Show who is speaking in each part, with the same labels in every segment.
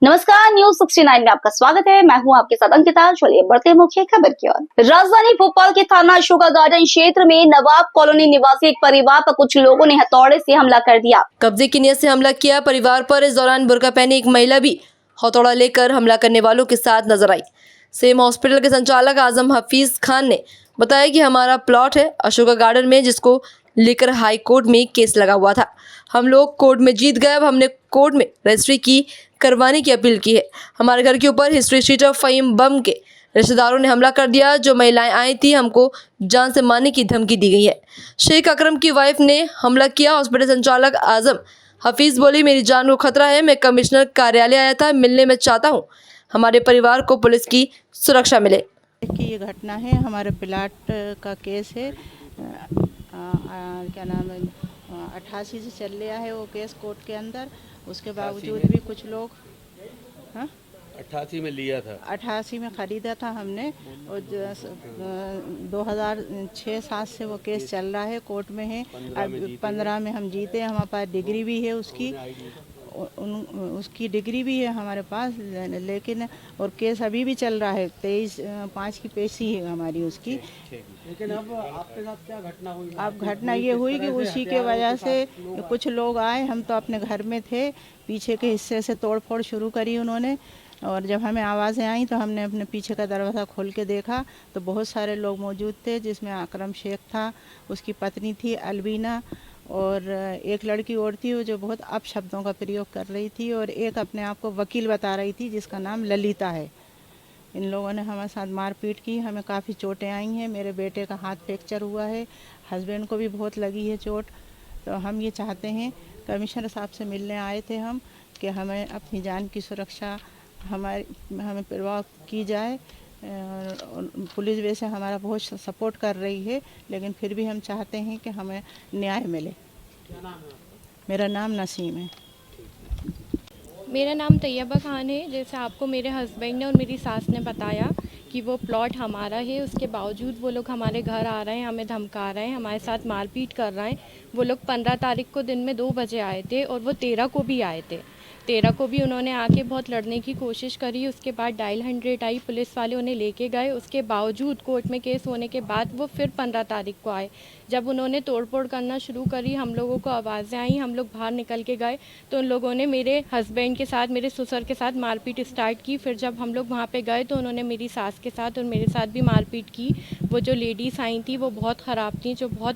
Speaker 1: नमस्कार, न्यूज 69 में आपका स्वागत है। मैं हूं आपके साथ अंकिता। चलिए बढ़ते हैं मुख्य खबर की ओर। राजधानी भोपाल के थाना अशोका गार्डन क्षेत्र में नवाब कॉलोनी निवासी एक परिवार पर कुछ लोगों ने हथौड़े से हमला कर दिया।
Speaker 2: कब्जे की नीयत से हमला किया परिवार पर। इस दौरान बुर्का पहनी एक महिला भी हथौड़ा लेकर हमला करने वालों के साथ नजर आई। सेम हॉस्पिटल के संचालक आजम हफीज खान ने बताया कि हमारा प्लॉट है अशोका गार्डन में, जिसको लेकर हाई कोर्ट में केस लगा हुआ था। हम लोग कोर्ट में जीत गए। अब हमने कोर्ट में रजिस्ट्री की करवाने की अपील की है। हमारे घर के ऊपर हिस्ट्री शीट और फहीम बम के रिश्तेदारों ने हमला कर दिया। जो महिलाएं आई थी, हमको जान से मारने की धमकी दी गई है। शेख अकरम की वाइफ ने हमला किया। हॉस्पिटल संचालक आजम हफीज बोली, मेरी जान को खतरा है। मैं कमिश्नर कार्यालय आया था, मिलने में चाहता हूँ हमारे परिवार को पुलिस की सुरक्षा मिले।
Speaker 3: कि ये घटना है, हमारे प्लाट का केस है। क्या नाम है, 88 से चल रहा है वो केस कोर्ट के अंदर। उसके बावजूद भी कुछ लोग
Speaker 4: 88 में लिया था,
Speaker 3: 88 में ख़रीदा था हमने, और 2006-7 से वो केस चल रहा है, कोर्ट में है। 15 में हम जीते। हमारे पास डिग्री भी है उसकी, उसकी डिग्री भी है हमारे पास, लेकिन और केस अभी भी चल रहा है। 23/5 की पेशी है हमारी उसकी।
Speaker 4: लेकिन अब आपके साथ क्या घटना हुई?
Speaker 3: अब घटना ये हुई कि उसी के वजह से कुछ लोग आए। हम तो अपने घर में थे, पीछे के हिस्से से तोड़फोड़ शुरू करी उन्होंने, और जब हमें आवाज़ें आई तो हमने अपने पीछे का दरवाज़ा खोल के देखा तो बहुत सारे लोग मौजूद थे, जिसमें अकरम शेख था, उसकी पत्नी थी अलबीना, और एक लड़की और थी जो बहुत अपशब्दों का प्रयोग कर रही थी, और एक अपने आप को वकील बता रही थी जिसका नाम ललिता है। इन लोगों ने हमारे साथ मारपीट की। हमें काफ़ी चोटें आई हैं। मेरे बेटे का हाथ फ्रैक्चर हुआ है, हस्बैंड को भी बहुत लगी है चोट। तो हम ये चाहते हैं, कमिश्नर साहब से मिलने आए थे हम, कि हमें अपनी जान की सुरक्षा हमें परवाह की जाए। पुलिस वैसे हमारा बहुत सपोर्ट कर रही है, लेकिन फिर भी हम चाहते हैं कि हमें न्याय मिले।
Speaker 4: क्या नाम है?
Speaker 3: मेरा नाम नसीम है।
Speaker 5: मेरा नाम तैयबा खान है। जैसे आपको मेरे हस्बैंड ने और मेरी सास ने बताया कि वो प्लॉट हमारा है, उसके बावजूद वो लोग हमारे घर आ रहे हैं, हमें धमका रहे हैं, हमारे साथ मारपीट कर रहे हैं। वो लोग 15 तारीख को दिन में 2 बजे आए थे, और वो 13 को भी आए थे। 13 को भी उन्होंने आके बहुत लड़ने की कोशिश करी। उसके बाद डायल 100 आई, पुलिस वाले उन्हें लेके गए। उसके बावजूद कोर्ट में केस होने के बाद वो फिर 15 तारीख को आए। जब उन्होंने तोड़फोड़ करना शुरू करी, हम लोगों को आवाज़ें आई, हम लोग बाहर निकल के गए तो उन लोगों ने मेरे हस्बैंड के साथ, मेरे ससुर के साथ मारपीट स्टार्ट की। फिर जब हम लोग वहाँ पे गए तो उन्होंने मेरी सास के साथ और मेरे साथ भी मारपीट की। वो जो लेडीज़ आई थी वो बहुत ख़राब थी, जो बहुत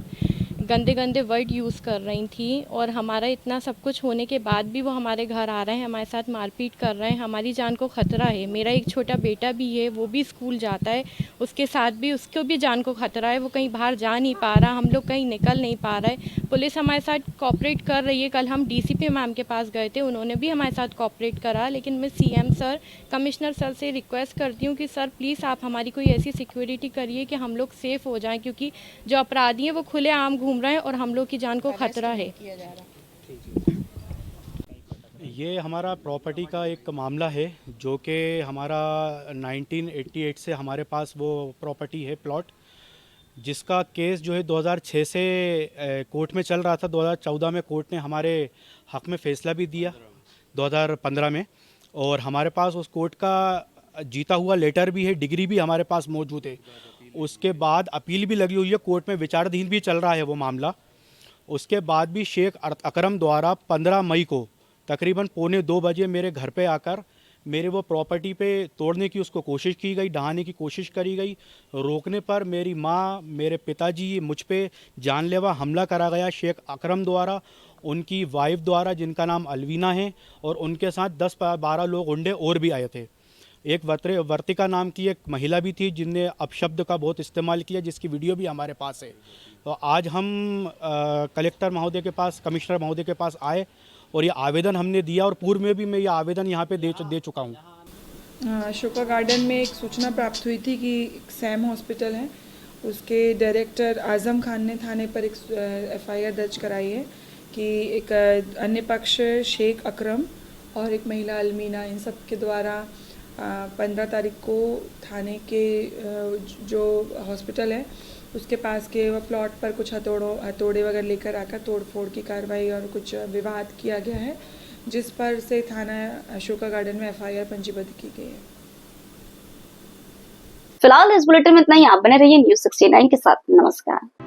Speaker 5: गंदे गंदे वर्ड यूज़ कर रही थी, और हमारा इतना सब कुछ होने के बाद भी वो हमारे घर आ रहे हैं, हमारे साथ मारपीट कर रहे हैं। हमारी जान को ख़तरा है। मेरा एक छोटा बेटा भी है, वो भी स्कूल जाता है, उसके साथ भी उसको भी जान को ख़तरा है। वो कहीं बाहर जा नहीं पा रहा, हम लोग कहीं निकल नहीं पा रहे। पुलिस हमारे साथ कोऑपरेट कर रही है। कल हम डीसीपी मैम के पास गए थे, उन्होंने भी हमारे साथ कोऑपरेट करा। लेकिन मैं सीएम सर, कमिश्नर सर से रिक्वेस्ट करती हूँ कि सर प्लीज़ आप हमारी कोई ऐसी सिक्योरिटी करिए कि हम लोग सेफ़ हो जाएं, क्योंकि जो अपराधी हैं वो खुले आम घूम रहे हैं और हम लोग की जान को खतरा है।
Speaker 6: ये हमारा प्रॉपर्टी का एक मामला है, जो कि हमारा 1988 से हमारे पास वो प्रॉपर्टी है, प्लॉट, जिसका केस जो है 2006 से कोर्ट में चल रहा था। 2014 में कोर्ट ने हमारे हक़ में फ़ैसला भी दिया, 2015 में, और हमारे पास उस कोर्ट का जीता हुआ लेटर भी है, डिग्री भी हमारे पास मौजूद है। उसके बाद अपील भी लगी हुई है, कोर्ट में विचाराधीन भी चल रहा है वो मामला। उसके बाद भी शेख अकरम द्वारा 15 मई को तकरीबन 1:45 बजे मेरे घर पे आकर मेरे वो प्रॉपर्टी पे तोड़ने की उसको कोशिश की गई, ढहाने की कोशिश करी गई। रोकने पर मेरी माँ, मेरे पिताजी, मुझ पे जानलेवा हमला करा गया शेख अकरम द्वारा, उनकी वाइफ द्वारा, जिनका नाम अलवीना है, और उनके साथ 10-12 लोग गुंडे और भी आए थे। एक वर्तिका नाम की एक महिला भी थी, जिनने अपशब्द का बहुत इस्तेमाल किया, जिसकी वीडियो भी हमारे पास है। तो आज हम कलेक्टर महोदय के पास, कमिश्नर महोदय के पास आए, और ये आवेदन हमने दिया, और पूर्व में भी मैं ये आवेदन यहाँ पे दे चुका हूँ।
Speaker 7: अशोका गार्डन में एक सूचना प्राप्त हुई थी कि सैम हॉस्पिटल है, उसके डायरेक्टर आजम खान ने थाने पर एक FIR दर्ज कराई है कि एक अन्य पक्ष शेख अकरम और एक महिला अलमीना, इन सब के द्वारा 15 तारीख को थाने के जो हॉस्पिटल है उसके पास के वह प्लॉट पर कुछ हथौड़े वगैरह लेकर आकर तोड़फोड़ की कार्रवाई और कुछ विवाद किया गया है। जिस पर से थाना अशोका गार्डन में एफआईआर पंजीबद्ध की गई है।
Speaker 1: फिलहाल इस बुलेटिन में इतना ही। आप बने रहिए न्यूज़ 69 के साथ। नमस्कार।